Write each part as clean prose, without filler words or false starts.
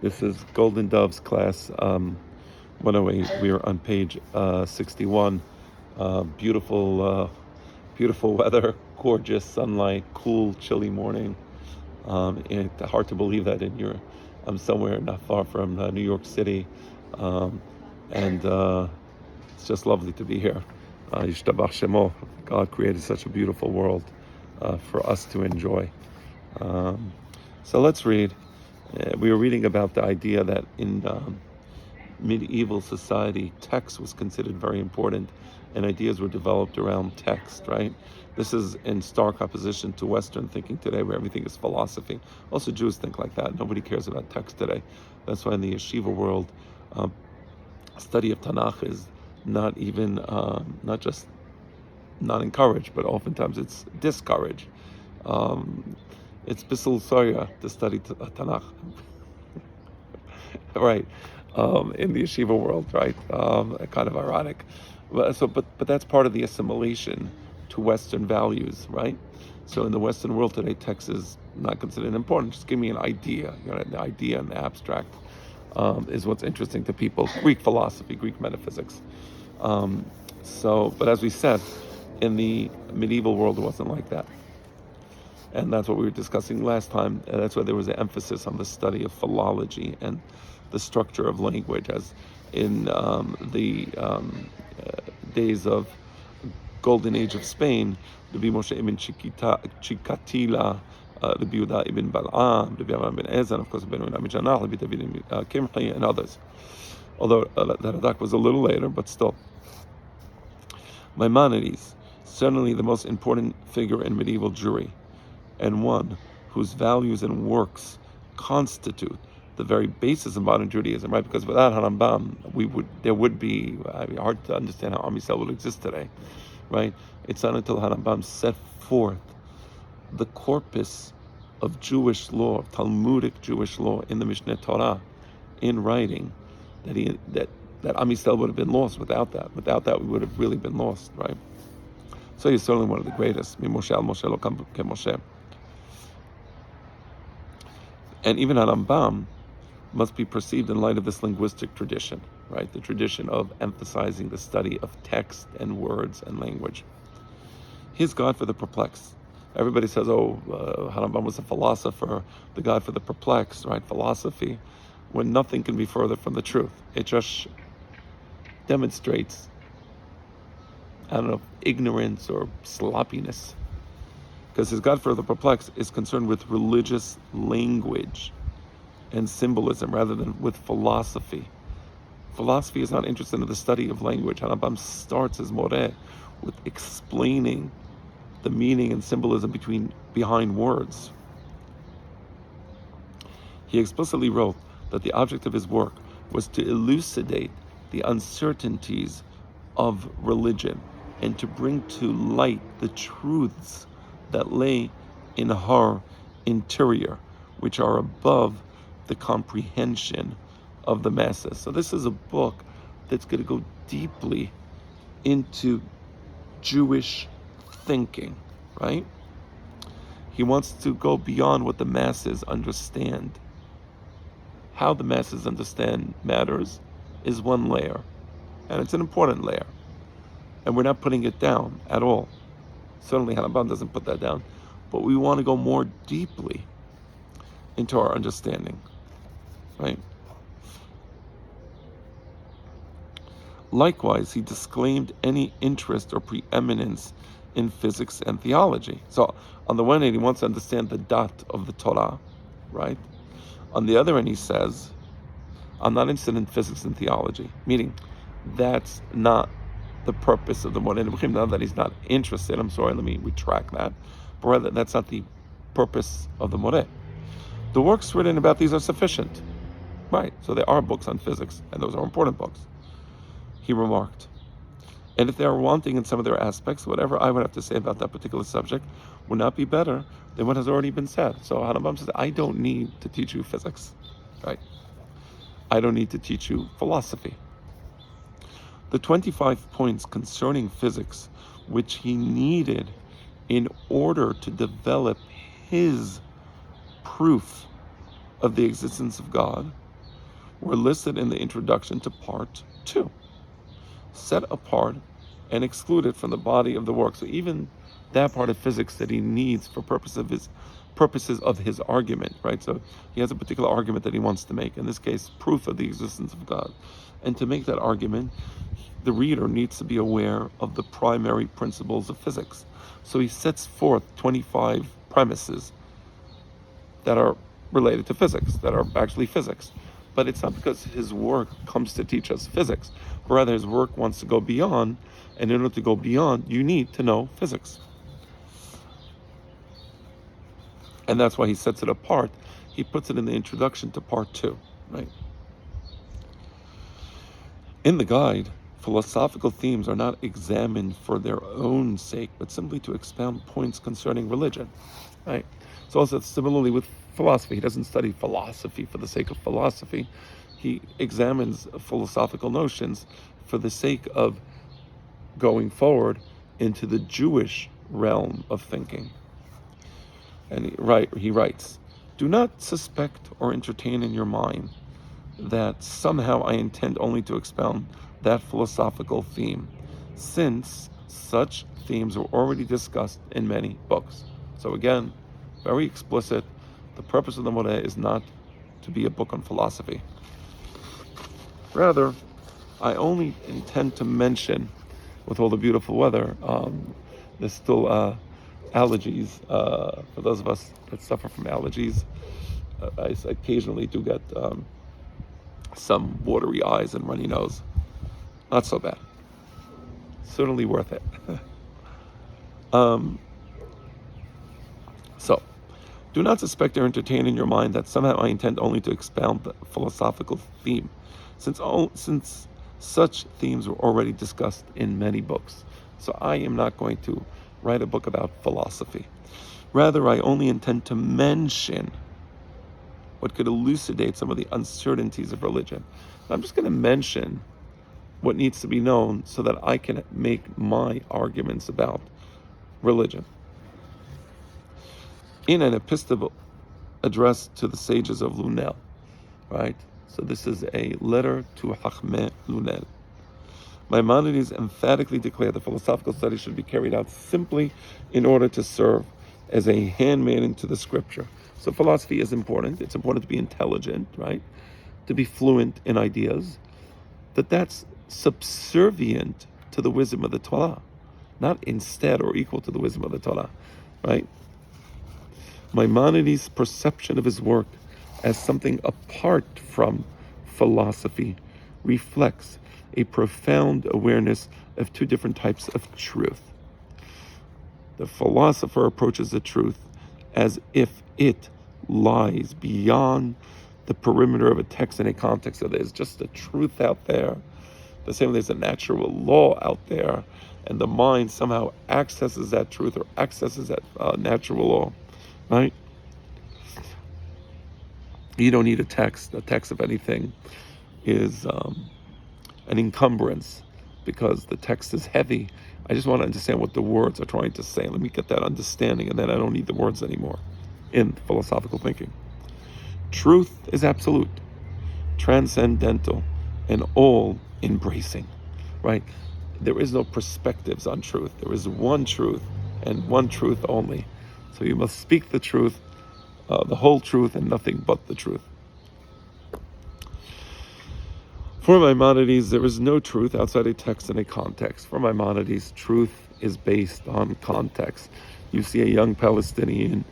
This is Golden Doves class 108. We are on page 61. Beautiful weather, gorgeous sunlight, cool, chilly morning. It's hard to believe that I'm somewhere not far from New York City, and it's just lovely to be here. Yishtabach Shemo. God created such a beautiful world for us to enjoy. So let's read. We were reading about the idea that in medieval society, text was considered very important, and ideas were developed around text, right? This is in stark opposition to Western thinking today, where everything is philosophy. Also, Jews think like that. Nobody cares about text today. That's why in the yeshiva world, study of Tanakh is not even, not just not encouraged, but oftentimes it's discouraged. It's Bissel Soya to study Tanakh, right? In the yeshiva world, right? Kind of ironic, but that's part of the assimilation to Western values, right? So in the Western world today, text is not considered important. Just give me an idea. The idea in the abstract is what's interesting to people. Greek philosophy, Greek metaphysics. But as we said, in the medieval world, it wasn't like that. And that's what we were discussing last time. That's why there was an emphasis on the study of philology and the structure of language, as in the days of Golden Age of Spain, Rabbi Moshe ibn Chikatila, Rabbi Yehuda ibn Bal'am, Rabbi Avraham ibn Ezra, and of course Rabbi Nami Janach, Rabbi David ibn Kimchi, and others. Although that Radak was a little later, but still. Maimonides, certainly the most important figure in medieval Jewry, and one whose values and works constitute the very basis of modern Judaism, right? Because without Harambam, there would be hard to understand how Am Yisrael would exist today, right? It's not until Harambam set forth the corpus of Jewish law, of Talmudic Jewish law in the Mishneh Torah, in writing, that Am Yisrael would have been lost without that. Without that, we would have really been lost, right? So he's certainly one of the greatest. Moshe al Moshe lo Moshe. And even Harambam must be perceived in light of this linguistic tradition, right? The tradition of emphasizing the study of text and words and language. He's God for the perplexed. Everybody says, Harambam was a philosopher, the God for the perplexed, right? Philosophy, when nothing can be further from the truth. It just demonstrates, ignorance or sloppiness. Because his God for the perplexed is concerned with religious language and symbolism rather than with philosophy. Philosophy is not interested in the study of language. Harambam starts his moreh with explaining the meaning and symbolism behind words. He explicitly wrote that the object of his work was to elucidate the uncertainties of religion and to bring to light the truths that lay in her interior, which are above the comprehension of the masses. So this is a book that's going to go deeply into Jewish thinking, right? He wants to go beyond what the masses understand. How the masses understand matters is one layer, and it's an important layer. And we're not putting it down at all. Certainly Harambam doesn't put that down, but we want to go more deeply into our understanding, right? Likewise, he disclaimed any interest or preeminence in physics and theology. So on the one hand, he wants to understand the dot of the Torah, right? On the other hand, he says, I'm not interested in physics and theology, meaning that's not the purpose of the Moreh Nebuchim. Not that he's not interested, I'm sorry, let me retract that, but rather that's not the purpose of the Moreh. The works written about these are sufficient, right? So there are books on physics, and those are important books, he remarked. And if they are wanting in some of their aspects, whatever I would have to say about that particular subject would not be better than what has already been said. So Harambam says, I don't need to teach you physics, right? I don't need to teach you philosophy. The 25 points concerning physics, which he needed in order to develop his proof of the existence of God, were listed in the introduction to part 2, set apart and excluded from the body of the work. So even that part of physics that he needs for purposes of his argument, right? So he has a particular argument that he wants to make, in this case, proof of the existence of God. And to make that argument, the reader needs to be aware of the primary principles of physics. So he sets forth 25 premises that are related to physics, that are actually physics. But it's not because his work comes to teach us physics, but rather his work wants to go beyond, and in order to go beyond, you need to know physics. And that's why he sets it apart. He puts it in the introduction to part 2, right? In the guide, philosophical themes are not examined for their own sake, but simply to expound points concerning religion, right? So also similarly with philosophy, he doesn't study philosophy for the sake of philosophy. He examines philosophical notions for the sake of going forward into the Jewish realm of thinking. And he writes, "Do not suspect or entertain in your mind that somehow I intend only to expound that philosophical theme, since such themes are already discussed in many books." So again, very explicit. The purpose of the Moreh is not to be a book on philosophy. Rather, I only intend to mention, with all the beautiful weather, there's still allergies. For those of us that suffer from allergies, I occasionally do get some watery eyes and runny nose. Not so bad. Certainly worth it. So, do not suspect or entertain in your mind that somehow I intend only to expound the philosophical theme, since such themes were already discussed in many books. So I am not going to write a book about philosophy. Rather, I only intend to mention what could elucidate some of the uncertainties of religion. I'm just going to mention what needs to be known so that I can make my arguments about religion. In an epistle addressed to the sages of Lunel, right? So this is a letter to Hachmei Lunel. Maimonides emphatically declared that philosophical study should be carried out simply in order to serve as a handmaiden to the scripture. So philosophy is important. It's important to be intelligent, right? To be fluent in ideas. That's subservient to the wisdom of the Torah, not instead or equal to the wisdom of the Torah, right? Maimonides' perception of his work as something apart from philosophy reflects a profound awareness of two different types of truth. The philosopher approaches the truth as if it lies beyond the perimeter of a text and a context. So there's just a truth out there. The same way there's a natural law out there, and the mind somehow accesses that truth or accesses that natural law, right? You don't need a text. A text, if anything, is an encumbrance because the text is heavy. I just want to understand what the words are trying to say. Let me get that understanding, and then I don't need the words anymore in philosophical thinking. Truth is absolute, transcendental, and all-embracing, right? There is no perspectives on truth. There is one truth and one truth only. So you must speak the truth, the whole truth, and nothing but the truth. For Maimonides, there is no truth outside a text and a context. For Maimonides, truth is based on context. You see a young Palestinian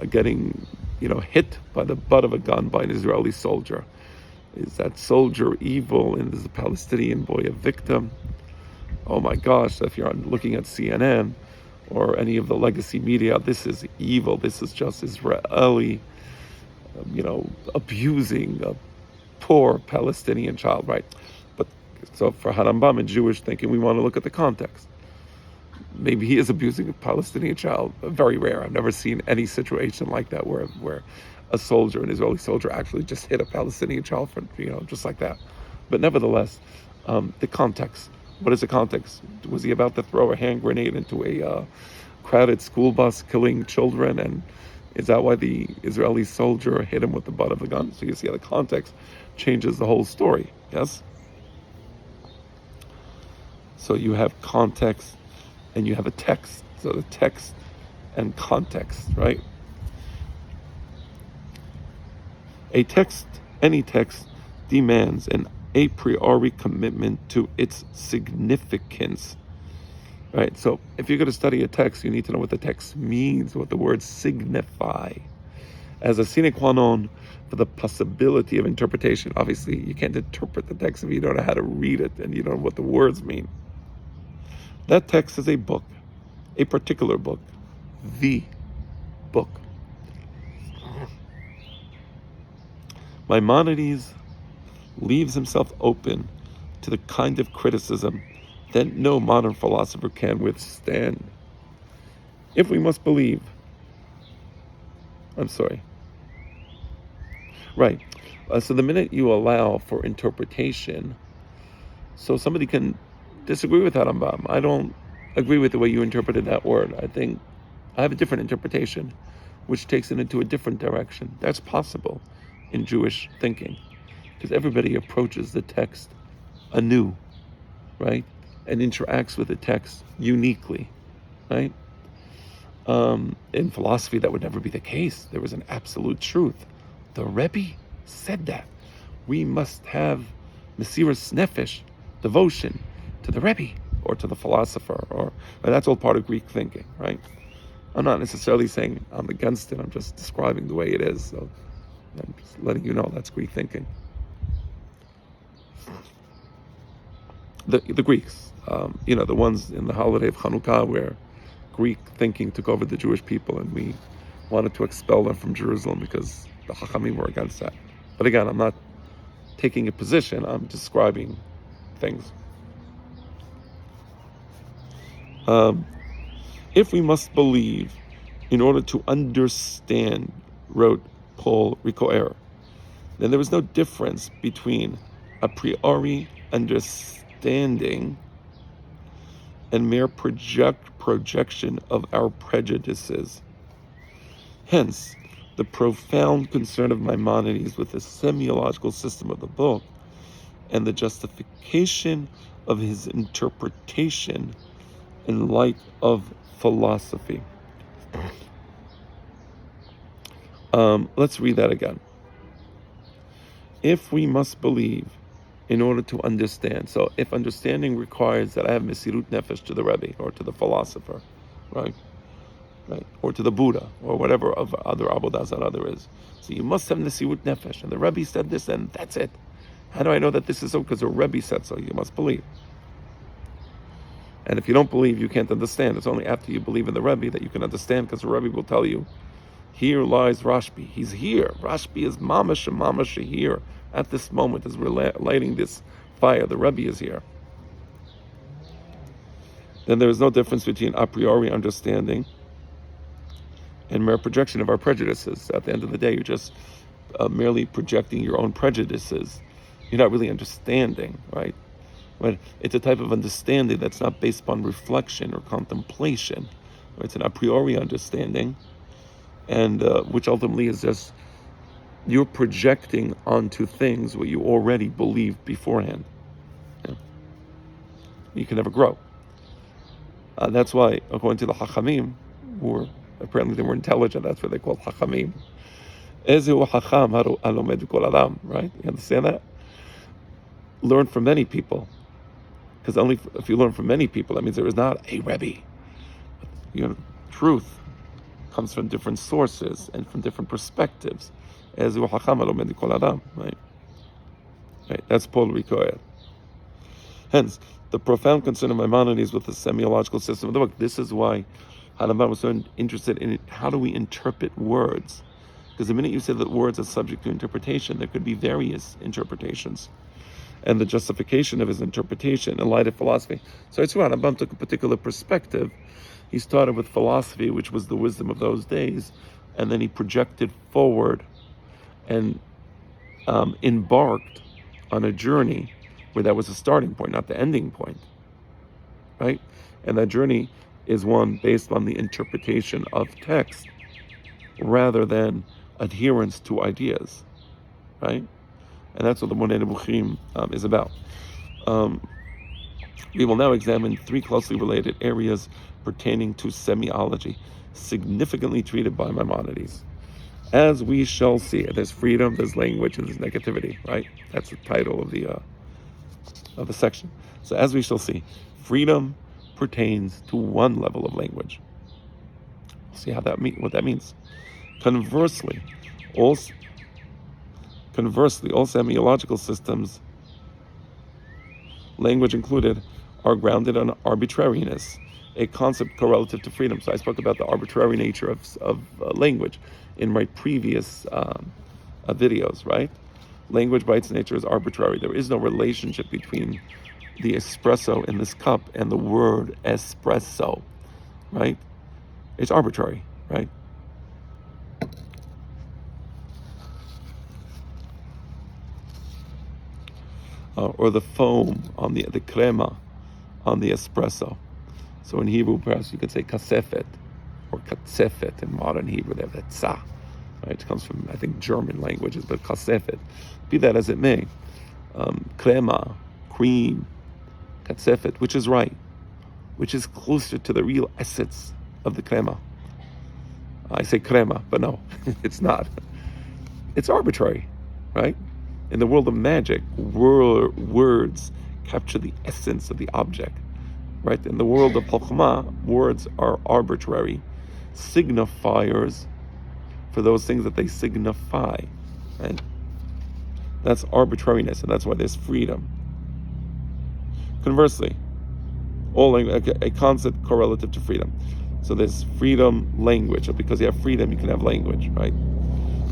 getting, hit by the butt of a gun by an Israeli soldier. Is that soldier evil, and is the Palestinian boy a victim? Oh my gosh, if you're looking at CNN or any of the legacy media, this is evil. This is just Israeli, abusing a poor Palestinian child, right? But so for Harambam in Jewish thinking, we want to look at the context. Maybe he is abusing a Palestinian child. Very rare. I've never seen any situation like that where a soldier, an Israeli soldier, actually just hit a Palestinian child for, just like that. But nevertheless, the context. What is the context? Was he about to throw a hand grenade into a crowded school bus, killing children and Is that why the Israeli soldier hit him with the butt of the gun? So you see how the context changes the whole story, yes? So you have context and you have a text. So the text and context, right? Any text demands an a priori commitment to its significance, right? So if you're going to study a text, you need to know what the text means, what the words signify. As a sine qua non for the possibility of interpretation. Obviously, you can't interpret the text if you don't know how to read it and you don't know what the words mean. That text is a book, a particular book, the book. Maimonides leaves himself open to the kind of criticism that no modern philosopher can withstand. If we must believe, right. So the minute you allow for interpretation, so somebody can disagree with that Rambam. I don't agree with the way you interpreted that word. I think I have a different interpretation, which takes it into a different direction. That's possible in Jewish thinking, because everybody approaches the text anew, right? And interacts with the text uniquely, right? In philosophy, that would never be the case. There was an absolute truth. The Rebbe said that. We must have Mesiras Nefesh, devotion to the Rebbe or to the philosopher, or that's all part of Greek thinking, right? I'm not necessarily saying I'm against it. I'm just describing the way it is. So I'm just letting you know that's Greek thinking. The Greeks, the ones in the holiday of Hanukkah where Greek thinking took over the Jewish people and we wanted to expel them from Jerusalem because the Chachamim were against that. But again, I'm not taking a position, I'm describing things. If we must believe in order to understand, wrote Paul Ricoeur, then there was no difference between a priori understanding and mere projection of our prejudices. Hence, the profound concern of Maimonides with the semiological system of the book and the justification of his interpretation in light of philosophy. Let's read that again. If we must believe in order to understand, so if understanding requires that I have Mesirut Nefesh to the Rebbe or to the philosopher, right, or to the Buddha or whatever of other Avodah Zarah there is, so you must have Mesirut Nefesh, and the Rebbe said this, and that's it. How do I know that this is so? Because the Rebbe said so. You must believe. And if you don't believe, you can't understand. It's only after you believe in the Rebbe that you can understand, because the Rebbe will tell you, here lies Rashbi. He's here. Rashbi is mamash and mamash here at this moment as we're lighting this fire. The Rebbe is here. Then there is no difference between a priori understanding and mere projection of our prejudices. At the end of the day, you're just merely projecting your own prejudices. You're not really understanding, right? But it's a type of understanding that's not based upon reflection or contemplation. It's an a priori understanding, and which ultimately is just you're projecting onto things what you already believed beforehand. Yeah. You can never grow. That's why, according to the Chachamim, who apparently they were intelligent, that's what they called Chachamim. Ezehu Chacham halomed kol adam, right? You understand that? Learn from many people. Because only if you learn from many people, that means there is not a Rebbe. Truth comes from different sources and from different perspectives. Ezehu Chacham halomed kol adam, right? That's Paul Ricoeur. Hence, the profound concern of Maimonides with the semiological system of the book. This is why Harambam was so interested in how do we interpret words. Because the minute you say that words are subject to interpretation, there could be various interpretations. And the justification of his interpretation in light of philosophy. So it's right, Harambam took a particular perspective. He started with philosophy, which was the wisdom of those days, and then he projected forward and embarked on a journey where that was the starting point, not the ending point, right? And that journey is one based on the interpretation of text. rather than adherence to ideas, right? And that's what the Monei Nebuchim is about. We will now examine 3 closely related areas pertaining to semiology, significantly treated by Maimonides. As we shall see, there's freedom, there's language, and there's negativity, right? That's the title of the section. So as we shall see, freedom pertains to one level of language. We'll see what that means. Conversely, all semiological systems, language included, are grounded on arbitrariness, a concept correlative to freedom. So I spoke about the arbitrary nature of language in my previous videos, right? Language by its nature is arbitrary. There is no relationship between the espresso in this cup and the word espresso, right? It's arbitrary, right? Or the foam on the crema on the espresso. So in Hebrew, perhaps you could say kasefet or katsefet in modern Hebrew. They have that tsa, right? It comes from, I think, German languages, but kasefet. Be that as it may, crema, cream, katsefet, which is right, which is closer to the real essence of the crema. I say crema, but no, it's not. It's arbitrary, right? In the world of magic, words capture the essence of the object, right? In the world of Chokhmah, words are arbitrary signifiers for those things that they signify, right? That's arbitrariness, and that's why there's freedom. Conversely, a concept correlative to freedom. So there's freedom, language. So because you have freedom, you can have language, right?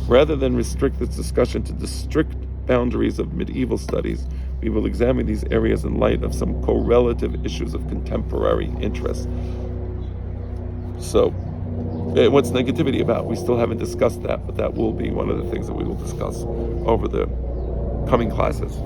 Rather than restrict this discussion to the strict boundaries of medieval studies, we will examine these areas in light of some correlative issues of contemporary interest. So, what's negativity about? We still haven't discussed that, but that will be one of the things that we will discuss over the coming classes.